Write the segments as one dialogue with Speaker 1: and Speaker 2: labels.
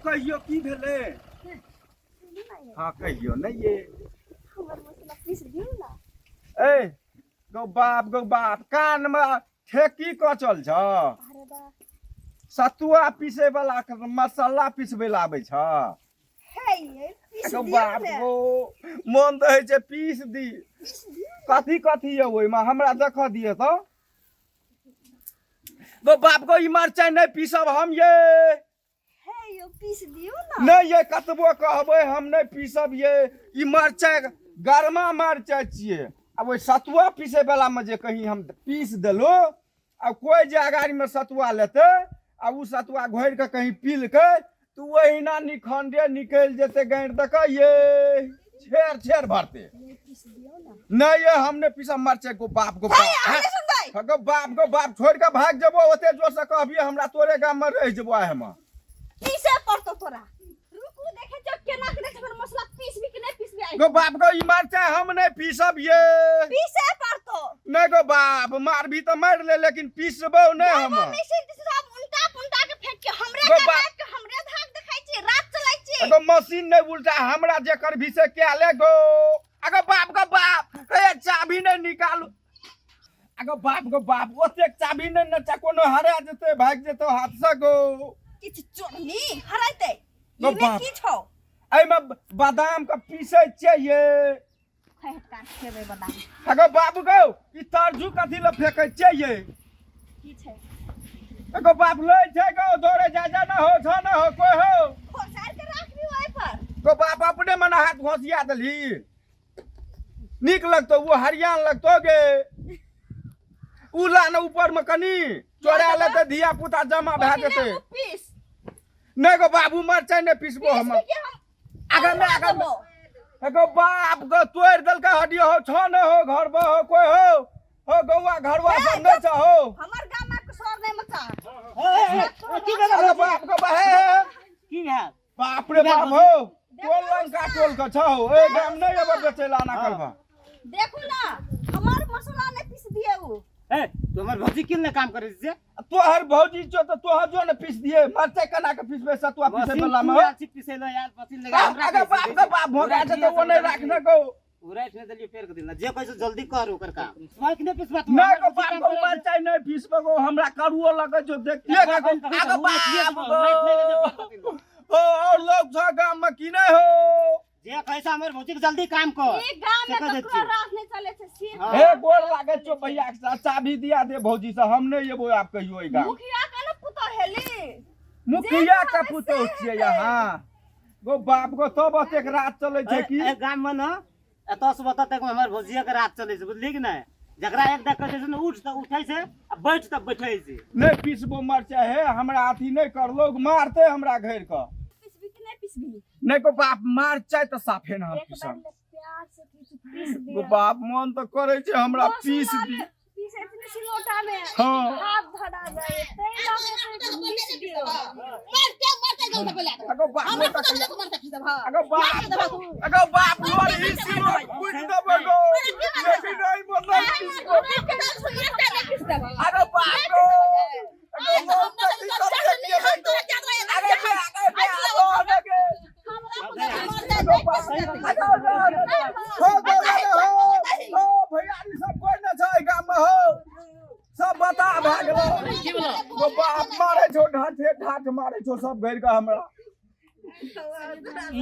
Speaker 1: कहियो की भेले हाँ कहियो नहीं ये ए गो बाप कान में ठेकी कचल छ सतुआ पीसे वाला मसाला पीसबे ला आबै छ गो बाप गो मन तो है पीस दी कथी कथी है ओइ में हमरा देख दिए तो गो बाप गो ई मरचाई नहीं पीसब हम ये
Speaker 2: पीस दियो ना
Speaker 1: नहीं ये कतबो कहबे हम नहीं पीसब ये ई मरचाई गरमा मरचाई छिए अब ओइ सतुआ पीसे वाला में जे कहीं हम पीस देलो अब कोई जे अगाड़ी में सतुआ लेते अब उ सतुआ घोर के कहीं पील के तू वही ना निखंडे निकल जेते गांठ देख ये छेर भरते नहीं ये हमने पीसा मरचाई गो बाप गो बाप छोड़ के भाग जबो ओते जोर से कहबी हमरा तोरे गांव में रह जबो है हम
Speaker 2: पीसे पड़तो तोरा रुकू देखे जो केना के देख फिर मसला पीस भी कि नहीं पीस भी आई
Speaker 1: गो बाप गो ई मरचाई हम नहीं पीसब ये
Speaker 2: पीसे पड़तो
Speaker 1: नहीं गो बाप मार भी तो मार ले लेकिन पीसबो नहीं हम
Speaker 2: मशीन से सब उल्टा पुल्टा के फेंक के हमरे
Speaker 1: गो
Speaker 2: के हमरे धाक देखाई छी रात चलाई छी
Speaker 1: गो मशीन नहीं उल्टा हमरा जेकर भी से क्या ले गो गो बाप ए चाबी नहीं निकालू गो बाप ओते चाबी नहीं न कोनो हरा जते भाग जतो हाथ से गो
Speaker 2: किछ चोरनी हराइते
Speaker 1: गो
Speaker 2: इमे
Speaker 1: बाप
Speaker 2: की छौ
Speaker 1: एई में बादाम का पीसे चाहिए
Speaker 2: खैत काट खेबे बादाम
Speaker 1: गो बाप गो ई तरजू कथी ल फेकै चाहिए
Speaker 2: की छै
Speaker 1: गो बाप ले छै गो दौड़े जा ना हो छ ना हो कोई हो
Speaker 2: खोसार के राख भी ओइ पर
Speaker 1: गो बाप अपने मन हाथ घोसिया दली निक लगतो वो हरियान लगतो गे उला न ऊपर में कनी चोरा लेते धिया पुता जमा भए जेते
Speaker 2: पीस
Speaker 1: नहीं गो बाबू मरचाई नहीं पीसबो हम आगे में गो बाप गो तोड़ दल का हड्डी हो छ न हो घर में हो कोई हो गौवा घरवा सब नहीं छ हो
Speaker 2: हमर गांव में कसौर नहीं मचा
Speaker 1: की गो बाप गो बहे
Speaker 3: की है
Speaker 1: बाप रे बाप हो टोल लंका टोल का छ हो ए गाम नहीं अब बेचे लाना करबा
Speaker 2: देखो ना हमार मसाला नहीं पीस दिए उ
Speaker 3: ए तुम्हार भौजी किन काम करे छै
Speaker 1: तोहर भौजी जो तो तोहर जो न पीस दिए मरचाई कना के पीसबे सतुआ पीसे वाला में
Speaker 3: पीसे लो यार मशीन लगा हमरा
Speaker 1: बाप का बाप भोगा छै तो वो नहीं रखने को
Speaker 3: उराइट ने दलिए फेर के दिना जे कैसे जल्दी कर ओकर काम समय कि नहीं पीसबा
Speaker 1: नहीं को बाप को मरचाई नहीं पीसबे को हमरा करुओ लगे जो देखिए का बाप ओ और लोग छ गांव में की नहीं हो
Speaker 3: जे कैसा हमर भौजी के जल्दी काम कर
Speaker 2: ई गांव में ककरो रात नहीं चले छै सिर
Speaker 1: हे गोर लागे छो भैया के चाबी दिया दे भौजी से हम नहीं येबो आप कहियो ई गांव
Speaker 2: मुखिया का न पुतो हेली
Speaker 1: मुखिया का पुतो छिए यहां गो बाप को तो बस एक रात चले छै की
Speaker 3: ए गांव में न एतस बता तक हमर भौजी के रात चले छै बुझली कि नहीं जकरा एक देख के न उठ त उठै छै आ बैठ त बैठै छै
Speaker 1: नहीं पीसबो मरचाई है हमरा अथी नहीं कर लोग मारते हमरा घेर के
Speaker 2: पीस भी कि नहीं पीस भी
Speaker 1: नहीं को बाप मरचाई तो साफे ना
Speaker 2: एक
Speaker 1: पीसब
Speaker 2: बार प्यार से पीस दे
Speaker 1: गो बाप मन तो करे छै हमरा पीस दी
Speaker 2: पीस इतने सिलोटा में
Speaker 1: हाँ।
Speaker 2: हाथ धरा जाए तै लगे से पीस दियो
Speaker 1: अगो बाप अगो बाप लोर ही सिलो कुछ दबो गो लेकिन नहीं बोल अगो बाप गो अगो सब बता भागलो बाप मारे छो ढाठ मारे छो सब घर का हमरा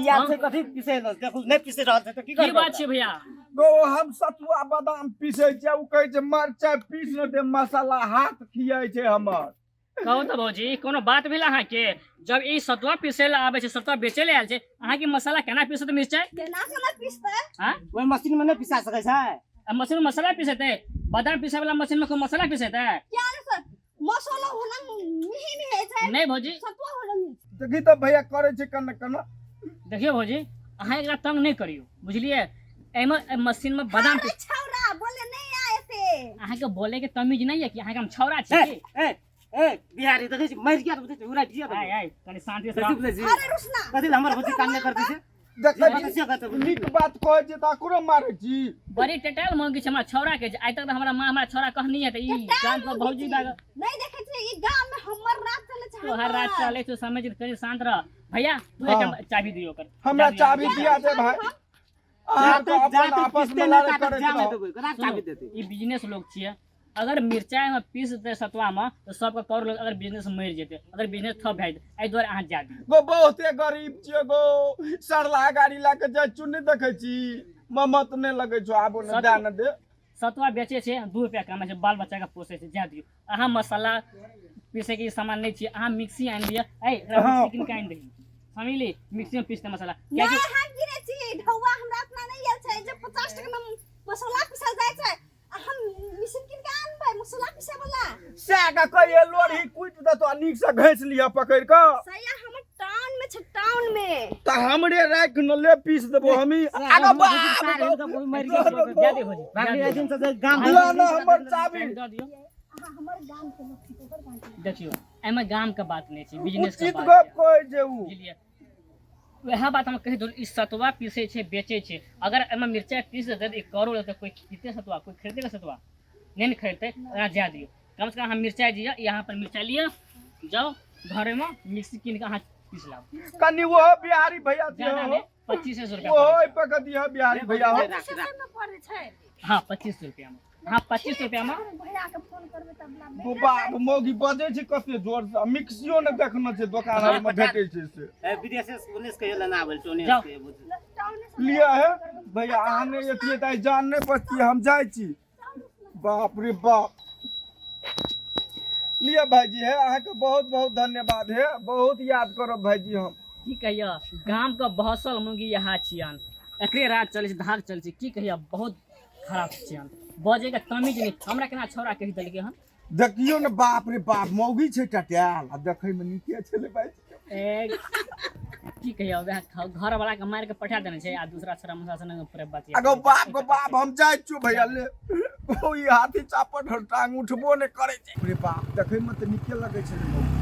Speaker 3: यार से कथी पीसे न देखू नहीं पीसे रहल छै त की करबा
Speaker 4: बात छै भैया
Speaker 1: गो हम सतुआ बादाम पीसे छै उ कहै छै मरचाई पीस न दे मसाला हाथ खियाई छै हमर
Speaker 4: कहू तो भौजी कोनो बात भेल अहाँ के जब ई सतुआ पीसे ला आबै छै सतुआ बेचे ले आयल छै अहाँ के मसाला केना पीसत मिर्चाई
Speaker 2: केना पीसते
Speaker 4: हां
Speaker 3: ओइ मशीन में नहीं पिसा सकै छै
Speaker 4: मशीन में मसाला पीसते बादाम पीसे वाला मशीन में कोई मसाला पीसते
Speaker 2: क्या रे सर मसाला होला मिही में है छै
Speaker 4: नहीं भौजी
Speaker 2: सतुआ होला
Speaker 1: देखी तो भैया करे छै कन
Speaker 4: देखियो भौजी अहाँ एकरा तंग नहीं करियो बुझलिए एमे मशीन में बादाम पीस
Speaker 2: छौरा बोले नहीं आएते
Speaker 4: अहाँ के बोले के तमीज नहीं है कि अहाँ के हम छौरा छी
Speaker 3: ए बिहारी देखै छी मर गया त उरा दिया त
Speaker 4: आय कनी शांति से रह
Speaker 2: अरे रुसना
Speaker 3: कथी हमर भौजी काम नहीं करते छै
Speaker 1: देखै नीक बात कहै छै त एकरो मारै छी
Speaker 4: बड़ी टटल मांगी छै हमरा छौरा के आज तक हमरा मां हमरा छौरा कहनी है त ई जान पर भौजी बाग
Speaker 2: नहीं देखे छै ई गांव में हमर रात चले छै
Speaker 4: तो हर रात चले तो समझ कहीं शांत रह भैया तू
Speaker 1: हाँ।
Speaker 4: एक चाबी दियो कर
Speaker 1: हमरा चाबी दिया दे भाई अहाँ तो अपन आपस में लड़ाई करैत रहो
Speaker 3: चाबी देते
Speaker 4: ई बिजनेस लोग छिए अगर मिर्चाई में पीस दे सतुआ में तो सबके कर लोग अगर बिजनेस मर जेते अगर बिजनेस ठप भए जेते एहि दुआरे अहाँ जा दियौ
Speaker 1: गो बहुते गरीब छियै गो सरला गाड़ी ला के जाय चुन्नी देखै छी ममत नहीं लगे छो आबो न दे न दे
Speaker 4: सतुआ बेचे छै 2 रुपया कमाइ छै बाल बच्चा के पोसे छै जा दियौ अहाँ मसाला पीसे के सामान नहीं छिए अहाँ मिक्सी आनि दियौ ए
Speaker 1: हाँ।
Speaker 4: चिकन के आनि दही समझली मिक्सी में पीस दे मसाला
Speaker 2: नहीं
Speaker 4: कियाकि
Speaker 2: हम गिरे छी ढौआ हमरा अपना नहीं आयल छै जे 50 टका में मसाला पिसल जाय छै हम मिशन किन के आनबै मसाला पिसे वाला
Speaker 1: सागा कहिए लोढ़ी कुट दे तो नीक से घैस लिया पकड़ के
Speaker 2: सैया हमर टाउन में छै टाउन में
Speaker 1: त हमरे राख न ले पीस देबो हमी आगा
Speaker 3: मर
Speaker 4: जा दे हो जी
Speaker 3: बाकी दिन से गांव
Speaker 1: ला ना हमर चाबी
Speaker 4: दे दियौ
Speaker 2: अहाँ हमर गांव के लोग छी ओकर गांव के
Speaker 4: देखियो एमे गाम के बात नहीं छै बिजनेस के
Speaker 1: उचित
Speaker 4: बात
Speaker 1: गप कह जेऊ
Speaker 4: बुझलिए वह बात हम कह दो ई सतुआ पीसे छै बेचे छै अगर एमे मिर्चाई पीस दे त 1 करोड़ त कोई खरीदते सतुआ कोई खरीदेगा सतुआ नहीं खरीदते अहाँ जा दियो कम से कम हम मिर्चाई दिया यहाँ पर मिर्चाई लिया जाओ घरे में मिक्सी कीन के अहाँ पीस लाओ
Speaker 1: कनी वो बिहारी भैया
Speaker 4: ज्यादा
Speaker 1: दियो
Speaker 4: नहीं 2500 रुपया
Speaker 1: वो
Speaker 4: पड़े।
Speaker 1: पक दिया बिहारी भैया हो
Speaker 2: स्टेशन में पड़े छै
Speaker 4: हाँ 2500 रुपया में हाँ 2500 रुपया में
Speaker 2: भैया के फोन करबै तब लाबे
Speaker 1: वो बाप मौगी बजे छै कते जोर से मिक्सियो ने देखना छै दुकान आर में भेटै छै से
Speaker 3: विदेश से पुलिस के लेना आबल टोने
Speaker 4: जाओ।
Speaker 3: के बुझ
Speaker 2: टाउन से
Speaker 1: लिया है भैया अहाँ ने एतिए त जान नहीं पड़ती हम जाय छी बाप रे बाप लिया भाईजी है अहाँ के बहुत बहुत धन्यवाद है बहुत याद करब भाईजी हम
Speaker 4: की कहिया गाम के बहसल मुंगी यहाँ छियन एकरे रात चले छै धार चले छै की कहिया बहुत खराब छियन बजे के तमीज नहीं हमरा केना छौरा कहि देलकै हन
Speaker 1: देखियो ने बाप रे बाप मौगी छै टटाल आ देखै में नीके छले भाईजी
Speaker 4: ए की कहिया वह घर वाला के मार के पठा देने छै आ दूसरा छोरा मुसा संग पूरे बात
Speaker 1: अगो बाप गो बाप हम जाय छियो भैया ले कोई हाथी चापट टांग उठबो ने करे छै रे बाप देखै में त नीके लगे छै